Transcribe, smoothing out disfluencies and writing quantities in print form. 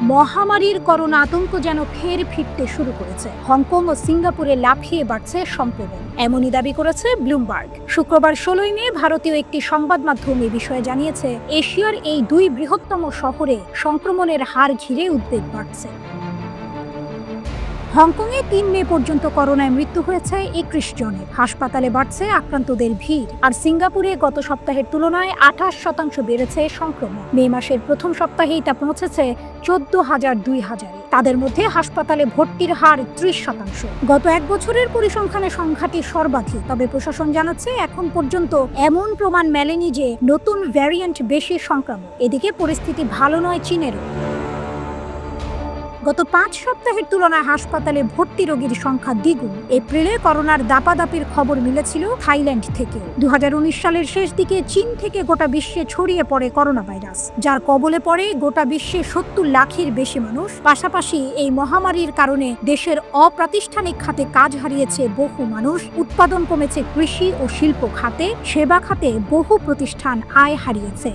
মহামারীর করোনা আতঙ্ক যেন ফের ফিরতে শুরু করেছে। হংকং ও সিঙ্গাপুরে লাফিয়ে বাড়ছে সংক্রমণ, এমনই দাবি করেছে ব্লুমবার্গ। শুক্রবার 16 মে ভারতীয় একটি সংবাদ মাধ্যম এ বিষয়ে জানিয়েছে, এশিয়ার এই দুই বৃহত্তম শহরে সংক্রমণের হার ঘিরে উদ্বেগ বাড়ছে। হংকংয়ে 3 মে পর্যন্ত করোনায় মৃত্যু হয়েছে 21 জনের। হাসপাতালে বাড়ছে আক্রান্তদের ভিড়। আর সিঙ্গাপুরে গত সপ্তাহের তুলনায় 28% বেড়েছে সংক্রমণ। মে মাসের প্রথম সপ্তাহেই তা পৌঁছেছে 14,200-এ। তাদের মধ্যে হাসপাতালে ভর্তির হার 30%। গত এক বছরের পরিসংখ্যানে সংখ্যাটি সর্বাধিক। তবে প্রশাসন জানাচ্ছে, এখন পর্যন্ত এমন প্রমাণ মেলেনি যে নতুন ভ্যারিয়েন্ট বেশি সংক্রামক। এদিকে পরিস্থিতি ভালো নয় চীনেরও। গত 5 সপ্তাহের তুলনায় হাসপাতালে ভর্তি রোগীর সংখ্যা দ্বিগুণ। এপ্রিলে করোনার দাপাদাপির খবর মিলেছিল থাইল্যান্ড থেকে। 2019 সালের শেষ দিকে চীন থেকে গোটা বিশ্বে ছড়িয়ে পড়ে করোনা ভাইরাস, যার কবলে পড়ে গোটা বিশ্বে 70 লাখের বেশি মানুষ। পাশাপাশি এই মহামারীর কারণে দেশের অপ্রাতিষ্ঠানিক খাতে কাজ হারিয়েছে বহু মানুষ, উৎপাদন কমেছে কৃষি ও শিল্প খাতে, সেবা খাতে বহু প্রতিষ্ঠান আয় হারিয়েছে।